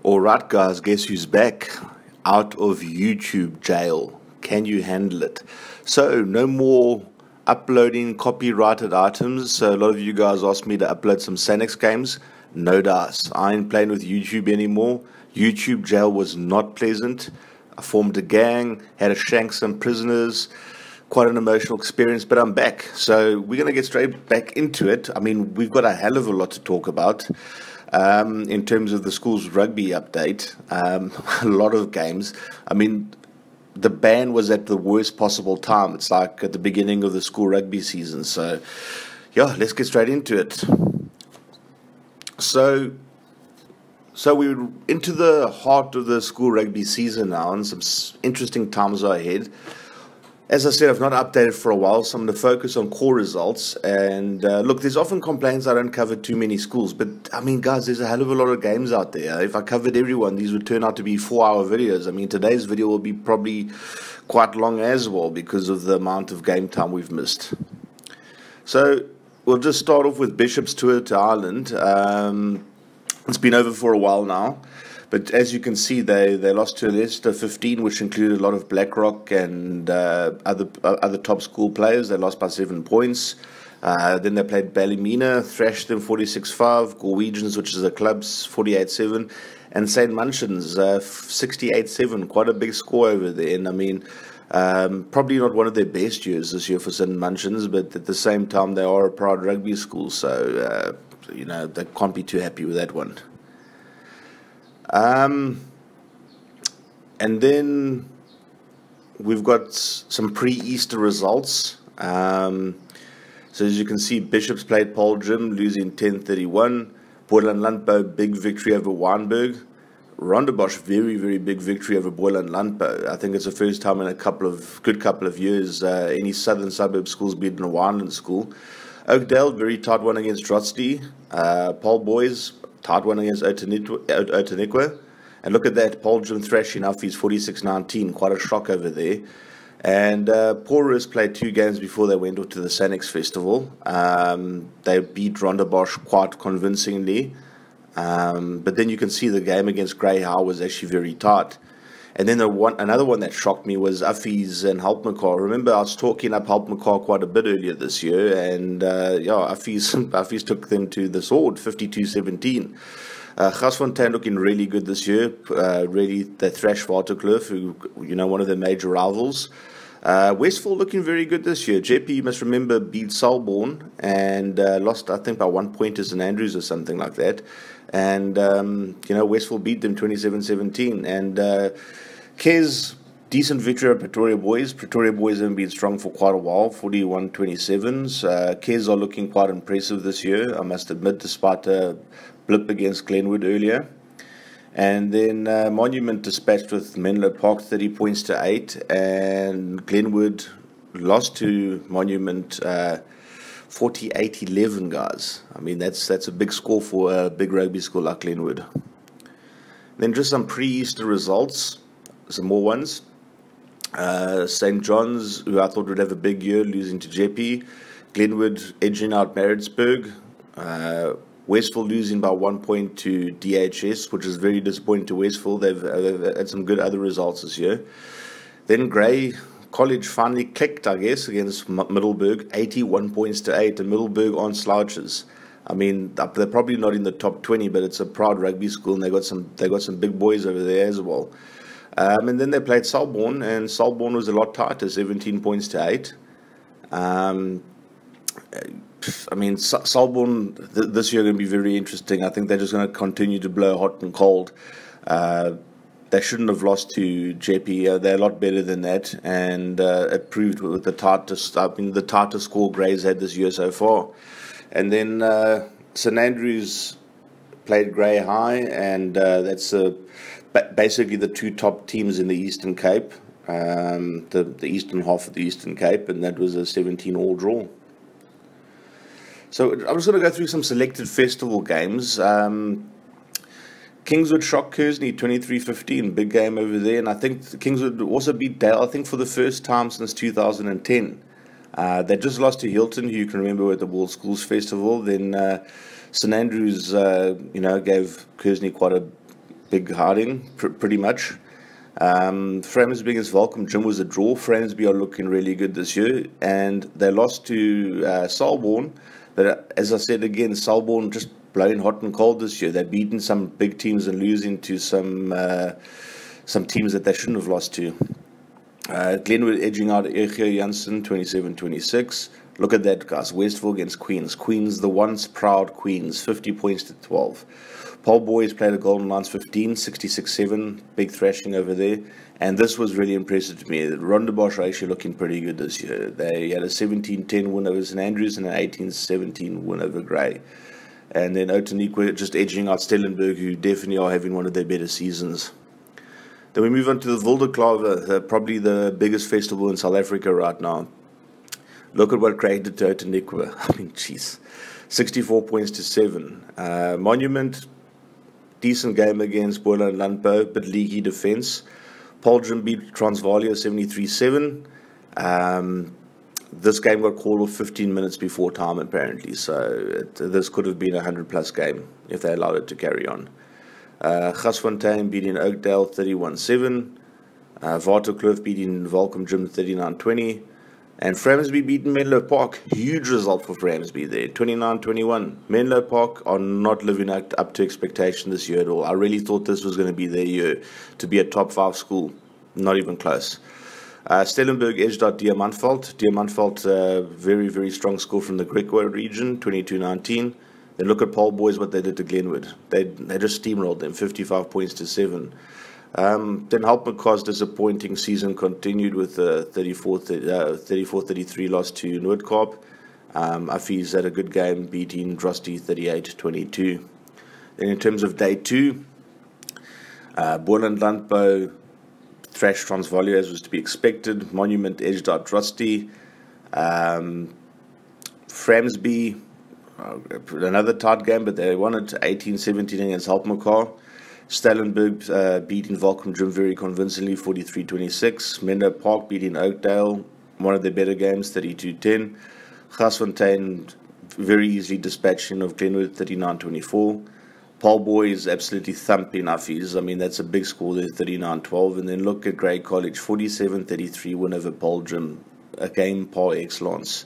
Alright guys, guess who's back? Out of YouTube jail. Can you handle it? So, no more uploading copyrighted items. So a lot of you guys asked me to upload some Sanex games. No dice. I ain't playing with YouTube anymore. YouTube jail was not pleasant. I formed a gang, had to shank some prisoners. Quite an emotional experience, but I'm back. So we're going to get straight back into it. I mean, we've got a hell of a lot to talk about. In terms of the school's rugby update, a lot of games. I mean, the ban was at the worst possible time. It's like at the beginning of the school rugby season. So, yeah, let's get straight into it. So we're into the heart of the school rugby season now, and some interesting times are ahead. As I said, I've not updated for a while, so I'm going to focus on core results. And look, there's often complaints I don't cover too many schools. But, I mean, guys, there's a hell of a lot of games out there. If I covered everyone, these would turn out to be 4-hour videos. I mean, today's video will be probably quite long as well because of the amount of game time we've missed. So we'll just start off with Bishop's tour to Ireland. It's been over for a while now. But as you can see, they lost to Leicester 15, which included a lot of BlackRock and other top school players. They lost by 7 points. Then they played Ballymena, thrashed them 46-5. Galwegians, which is a club's 48-7. And St. Munchin's 68-7. Quite a big score over there. And I mean, probably not one of their best years this year for St. Munchin's, but at the same time, they are a proud rugby school. So, you know, they can't be too happy with that one. And then we've got some pre-Easter results. So as you can see, Bishops played Paul Jim, losing 10-31. Boylan Landbou, big victory over Wynberg. Rondebosch, very, very big victory over Boylan Landbou. I think it's the first time in a good couple of years any southern suburb school's beaten a Wineland school. Oakdale, very tight one against Drotsty. Paul Boys, tight one against Outeniqua. And look at that, Paul Jim thrashing Uffies 46-19. Quite a shock over there. And Porus played 2 games before they went off to the Sanex Festival. They beat Rondebosch quite convincingly. But then you can see the game against Grey Howe was actually very tight. And then another one that shocked me was Uffies and Hulpmekar. Remember, I was talking up Hulpmekar quite a bit earlier this year, and Uffies took them to the sword, 52-17. Gasfontein looking really good this year. Really, they thrashed Waterkloof, who, you know, one of their major rivals. Westfall looking very good this year. JP, you must remember, beat Selborne and lost, I think, by 1 point to St Andrews or something like that. And, you know, Westfall beat them 27-17. And Kes, decent victory at Pretoria Boys. Pretoria Boys haven't been strong for quite a while, 41-27s. Kes are looking quite impressive this year, I must admit, despite a blip against Glenwood earlier. And then Monument dispatched with Menlo Park 30 points to 8, and Glenwood lost to Monument 48-11, guys. I mean, that's a big score for a big rugby school like Glenwood. Then just some pre-Easter results, some more ones. St. John's, who I thought would have a big year, losing to Jeppe. Glenwood edging out Maritzburg. Westfall losing by 1 point to DHS, which is very disappointing to Westfall. They've had some good other results this year. Then Grey College finally clicked, I guess, against Middleburg, 81 points to 8, and Middleburg aren't slouches. I mean, they're probably not in the top 20, but it's a proud rugby school, and they got some big boys over there as well. And then they played Selborne, and Selborne was a lot tighter, 17 points to 8. I mean, Selborne this year going to be very interesting. I think they're just going to continue to blow hot and cold. They shouldn't have lost to JP. They're a lot better than that, and it proved with the tightest score Grey's had this year so far. And then St Andrews played Grey High, and that's basically the 2 top teams in the Eastern Cape, the eastern half of the Eastern Cape, and that was a 17-all draw. So I'm just going to go through some selected festival games. Kingswood shocked Kearsney 23-15, big game over there, and I think Kingswood also beat Dale, I think, for the first time since 2010. They just lost to Hilton, who you can remember at the World Schools Festival. Then St Andrews, gave Kearsney quite a big hiding, pretty much. Framsby against Volcom Gym was a draw. Framsby are looking really good this year, and they lost to Selborne. But as I said again, Selborne just blowing hot and cold this year. They've beaten some big teams and losing to some teams that they shouldn't have lost to. Glenwood edging out Ergio Janssen 27-26. Look at that, guys. Westville against Queens. Queens, the once proud Queens, 50 points to 12. Paul Boys played a Golden Lions 15, 66-7. Big thrashing over there. And this was really impressive to me. Rondebosch are actually looking pretty good this year. They had a 17-10 win over St Andrews and an 18-17 win over Grey. And then Outeniqua just edging out Stellenberg, who definitely are having one of their better seasons. Then we move on to the Wilderklawe, probably the biggest festival in South Africa right now. Look at what Craig did to Outeniqua. I mean, jeez. 64 points to 7. Monument, decent game against Boiler and Landbou, but leaky defense. Poldrum beat Transvalia 73-7. This game got called off 15 minutes before time, apparently. So this could have been a 100-plus game if they allowed it to carry on. Gasfontein beating Oakdale 31-7. Waterkloof beating Volcom Gym 39-20. And Framsby beating Menlo Park. Huge result for Framsby there, 29-21. Menlo Park are not living up to expectation this year at all. I really thought this was going to be their year to be a top 5 school. Not even close. Stellenberg edged out Diamantfeld. Diamantfeld, very, very strong score from the Greco region, 22-19. Then look at Paul Boys, what they did to Glenwood. They just steamrolled them, 55 points to 7. Then Haltmacaw's disappointing season continued with a 34-33 loss to Noordkaap. Affies had a good game, beating Drosty 38-22. Then in terms of day 2, Boland Landbou thrashed Transvalia as was to be expected. Monument edged out Drosty. Framsby, another tight game, but they won it 18-17 against Haltmacaw. Stellenberg beating Volcom Gym very convincingly, 43-26. Menlo Park beating Oakdale, one of their better games, 32-10. Gasfontein very easily dispatching of Glenwood, 39-24. Paul Boys absolutely thumping Affies. I mean, that's a big score there, 39-12. And then look at Grey College, 47-33 win over Paul Gym, a game par excellence.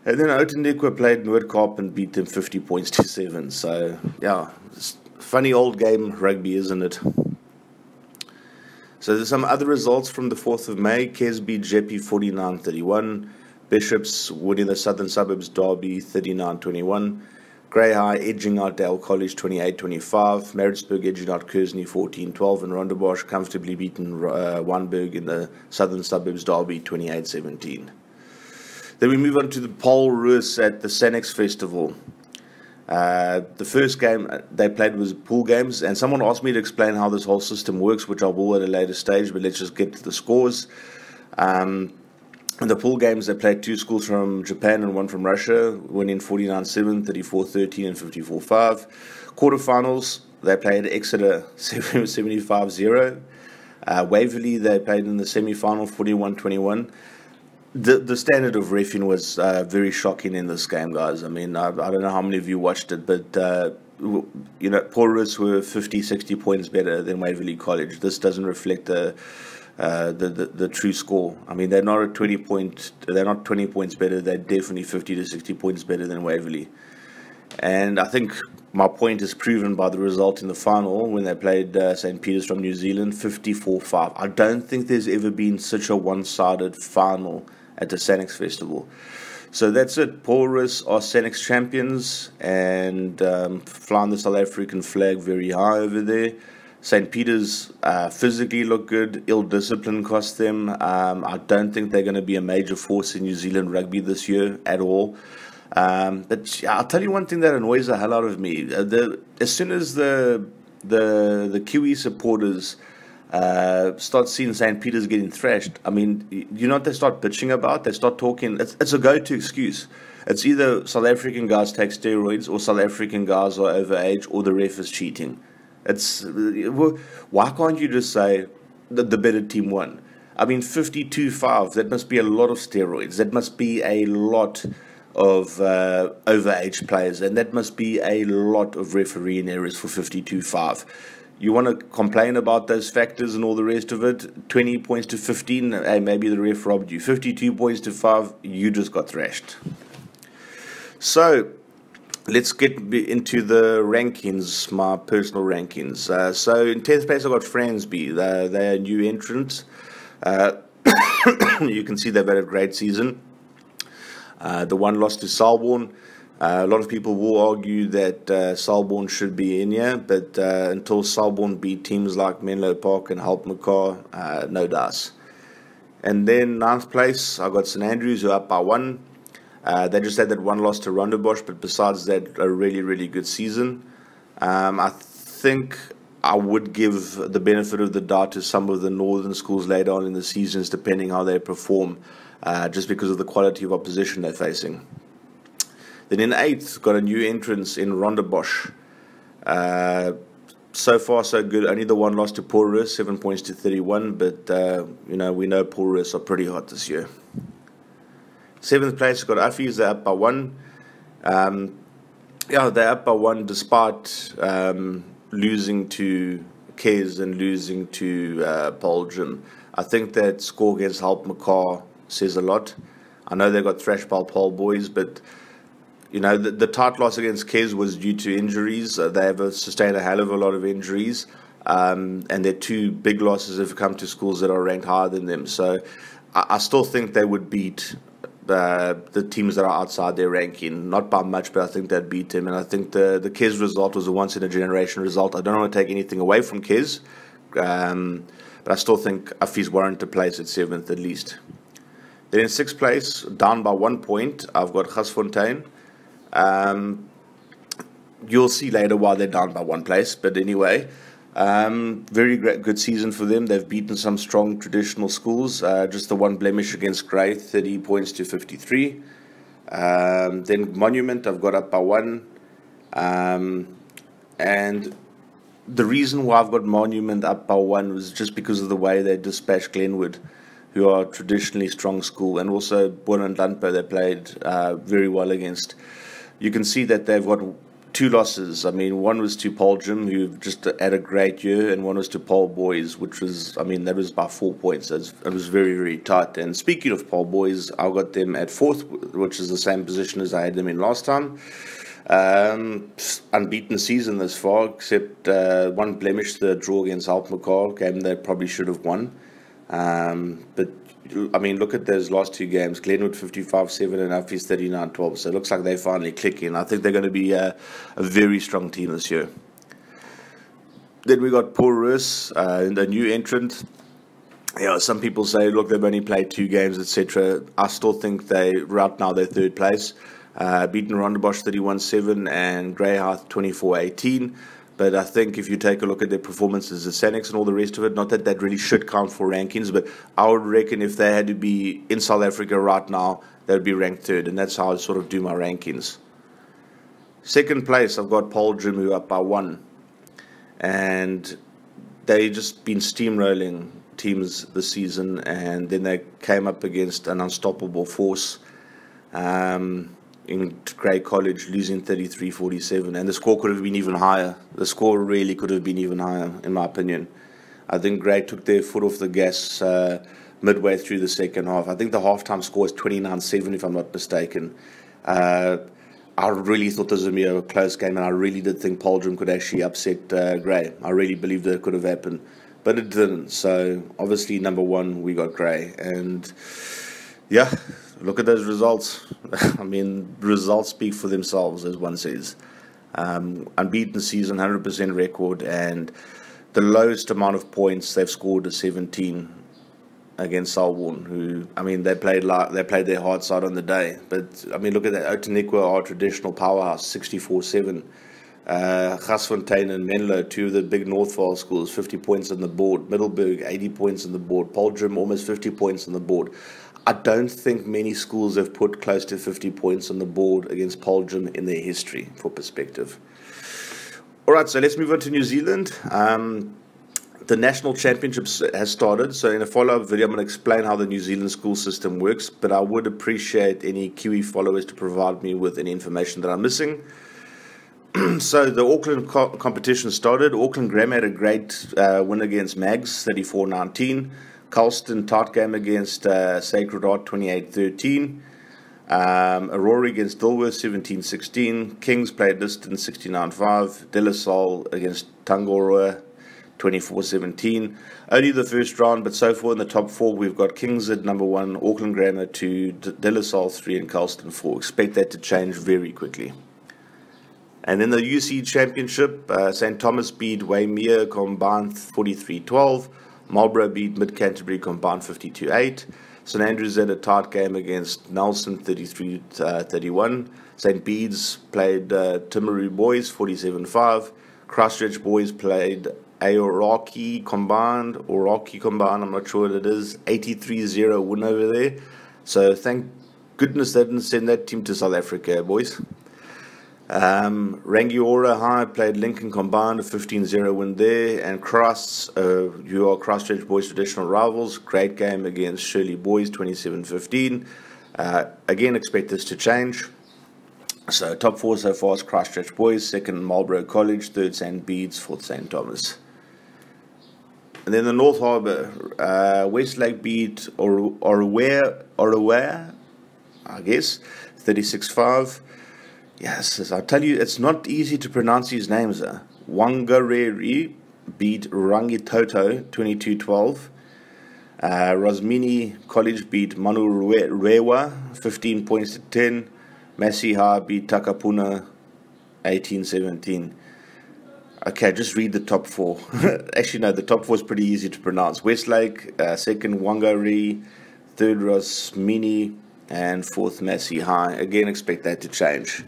And then Outeniqua played Noordkaap and beat them 50 points to 7. So, yeah, funny old game rugby, isn't it? So there's some other results from the 4th of May. Kesby Jeppe 49-31. Bishops winning the Southern Suburbs Derby 39-21. Grey High edging out Dale College 28-25. Maritzburg edging out Kersney 14-12. And Rondebosch comfortably beaten Wynberg in the Southern Suburbs Derby 28-17. Then we move on to the Paul Roos at the Sanex Festival. The first game they played was pool games, and someone asked me to explain how this whole system works, which I will at a later stage, but let's just get to the scores. In the pool games, they played 2 schools from Japan and 1 from Russia, winning 49-7, 34-13, and 54-5. Quarterfinals, they played Exeter 75-0. Waverley, they played in the semi-final 41-21. The standard of reffing was very shocking in this game, guys. I mean, I don't know how many of you watched it, but, Paul Roos were 50, 60 points better than Waverley College. This doesn't reflect the true score. I mean, they're not 20 points better. They're definitely 50 to 60 points better than Waverley. And I think my point is proven by the result in the final when they played St. Peter's from New Zealand, 54-5. I don't think there's ever been such a one-sided final at the Sanex Festival. So that's it. Paul Roos are Sanex champions and flying the South African flag very high over there. St. Peter's physically look good. Ill discipline cost them. I don't think they're going to be a major force in New Zealand rugby this year at all. But I'll tell you one thing that annoys the hell out of me. As soon as the Kiwi supporters start seeing St. Peter's getting thrashed, I mean, you know what they start bitching about? They start talking. It's a go-to excuse. It's either South African guys take steroids, or South African guys are overage, or the ref is cheating. Why can't you just say the better team won? I mean, 52-5, that must be a lot of steroids. That must be a lot of overage players, and that must be a lot of refereeing errors for 52-5. You want to complain about those factors and all the rest of it. 20 points to 15, hey, maybe the ref robbed you. 52 points to 5, you just got thrashed. So, let's get into the rankings, my personal rankings. So, in 10th place, I got Fransby. They're a new entrant. You can see they've had a great season. The one loss to Selborne. A lot of people will argue that Selborne should be in here, but until Selborne beat teams like Menlo Park and Haltmekaar, no dice. And then 9th place, I got St Andrews, who are up by 1. They just had that one loss to Rondebosch, but besides that, a really, really good season. I think I would give the benefit of the doubt to some of the northern schools later on in the seasons, depending how they perform, just because of the quality of opposition they're facing. Then in 8th, got a new entrance in Rondebosch. So far, so good. Only the one loss to Porus, 7 points to 31. But, we know Porus are pretty hot this year. 7th place, got Affies. They're up by 1. They're up by 1 despite losing to Kes and losing to Poljim. I think that score against Haltmekaar says a lot. I know they got thrashed by Pole Boys, but the tight loss against Kes was due to injuries. They have sustained a hell of a lot of injuries, and their 2 big losses have come to schools that are ranked higher than them. So I still think they would beat the teams that are outside their ranking. Not by much, but I think they'd beat them. And I think the Kes result was a once-in-a-generation result. I don't want to take anything away from Kes, but I still think Affies warrant a place at 7th at least. Then in 6th place, down by 1 point, I've got Gasfontein. You'll see later why they're down by 1 place, but anyway, very good season for them. They've beaten some strong traditional schools. Just the one blemish against Grey, 30 points to 53. Then Monument, I've got up by 1. And the reason why I've got Monument up by 1 was just because of the way they dispatched Glenwood, who are a traditionally strong school, and also Boer and Landbou they played very well against. You can see that they've got 2 losses. I mean, one was to Poljim, who just had a great year, and one was to Pole Boys, which was, that was by 4 points. It was very, very tight. And speaking of Pole Boys, I got them at 4th, which is the same position as I had them in last time. Unbeaten season this far, except one blemish, the draw against Haltmekaar, game they probably should have won. But look at those last 2 games. Glenwood 55-7 and Affies 39-12. So it looks like they're finally clicking. I think they're going to be a very strong team this year. Then we got Porus, the new entrant. Some people say, look, they've only played 2 games, etc. I still think right now they're 3rd place. Beaten Rondebosch 31-7 and Greyhound 24-18. But I think if you take a look at their performances, the Sanex and all the rest of it, not that really should count for rankings, but I would reckon if they had to be in South Africa right now, they would be ranked 3rd, and that's how I sort of do my rankings. 2nd place, I've got Poljim, who are up by 1. And they just been steamrolling teams this season, and then they came up against an unstoppable force. In Grey College, losing 33-47, and the score could have been even higher. The score really could have been even higher, in my opinion. I think Grey took their foot off the gas midway through the second half. I think the halftime score is 29-7, if I'm not mistaken. I really thought this would be a close game, and I really did think Poljim could actually upset Grey. I really believed that it could have happened, but it didn't. So, obviously, number 1, we got Grey. And, yeah, look at those results. Results speak for themselves, as one says. Unbeaten season, 100% record, and the lowest amount of points they've scored is 17 against Selborne, who, they played their hard side on the day. But, look at that. Outeniqua are a traditional powerhouse, 64-7. Gasfontein and Menlo, 2 of the big Northvale schools, 50 points on the board. Middelburg, 80 points on the board. Poljim, almost 50 points on the board. I don't think many schools have put close to 50 points on the board against Poljim in their history, for perspective. All right, so let's move on to New Zealand. The National Championships has started, so in a follow-up video, I'm going to explain how the New Zealand school system works, but I would appreciate any Kiwi followers to provide me with any information that I'm missing. So the Auckland competition started. Auckland Grammar had a great win against Mags, 34-19. Carlston tight game against Sacred Heart, 28-13. Aurora against Dilworth, 17-16. Kings played distance, 69-5. De La Salle against Tangaroa, 24-17. Only the first round, but so far in the top four, we've got Kings at number 1, Auckland Grammar 2, De La Salle 3, and Carlston 4. Expect that to change very quickly. And in the UC Championship, St. Thomas beat Waimea combined 43-12. Marlborough beat Mid Canterbury combined 52-8. St. Andrews had a tight game against Nelson 33-31. St. Bede's played Timaru Boys 47-5. Christchurch Boys played Aoraki combined, I'm not sure what it is, 83-0 win over there. So thank goodness they didn't send that team to South Africa, boys. Rangiora High played Lincoln combined, a 15-0 win there. And Christ's, who are Christchurch Boys' traditional rivals, great game against Shirley Boys, 27-15. Again, expect this to change. So top four so far is Christchurch Boys, second Marlborough College, third St. Bede's, fourth St. Thomas. And then the North Harbour, Westlake beat Oraware, I guess, 36-5. Yes, I tell you, it's not easy to pronounce these names. Wangareri beat Rangitoto 22-12. Rosmini College beat Manurewa 15 points to 10. Masiha beat Takapuna 18-17. Okay, just read the top four. Actually, no, the top four is pretty easy to pronounce. Westlake, second Wangari, third Rosmini, and fourth Massey High. Again, expect that to change.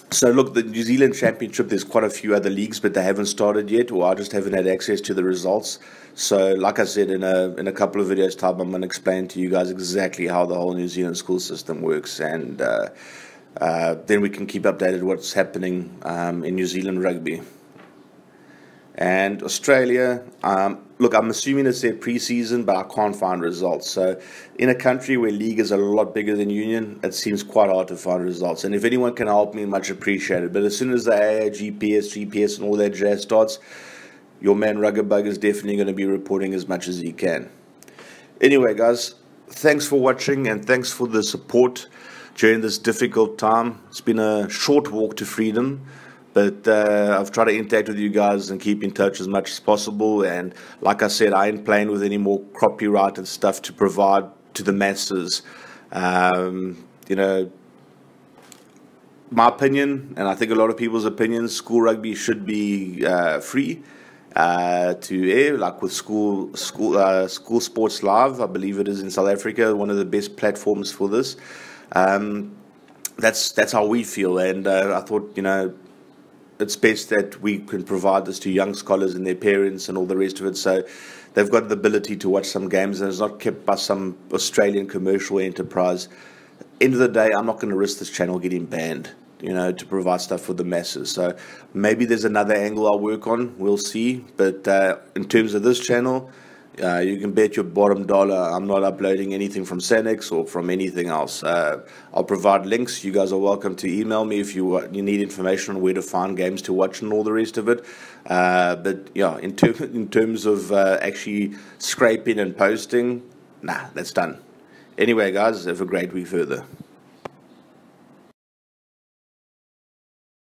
So look, the New Zealand Championship, there's quite a few other leagues, but they haven't started yet, or I just haven't had access to the results. So like I said, in a couple of videos time, I'm going to explain to you guys exactly how the whole New Zealand school system works, and then we can keep updated what's happening in New Zealand rugby. And Australia, look, I'm assuming it's their pre-season, but I can't find results. So in a country where league is a lot bigger than union, it seems quite hard to find results. And if anyone can help me, much appreciated. But as soon as the AA, GPS, and all that jazz starts, your man Ruggabug is definitely going to be reporting as much as he can. Anyway, guys, thanks for watching, and thanks for the support during this difficult time. It's been a short walk to freedom. But I've tried to interact with you guys and keep in touch as much as possible. And like I said, I ain't playing with any more copyrighted stuff to provide to the masses. You know, my opinion, and I think a lot of people's opinions, school rugby should be free to air, like with school sports live. I believe it is in South Africa, one of the best platforms for this. That's how we feel, and I thought, you know, it's best that we can provide this to young scholars and their parents and all the rest of it, so they've got the ability to watch some games and it's not kept by some Australian commercial enterprise. End of the day, I'm not going to risk this channel getting banned, you know, to provide stuff for the masses. So maybe there's another angle I'll work on, we'll see. But in terms of this channel, you can bet your bottom dollar I'm not uploading anything from Sanex or from anything else. I'll provide links. You guys are welcome to email me if you need information on where to find games to watch and all the rest of it. But yeah, in terms of actually scraping and posting, nah, that's done. Anyway, guys, have a great week further.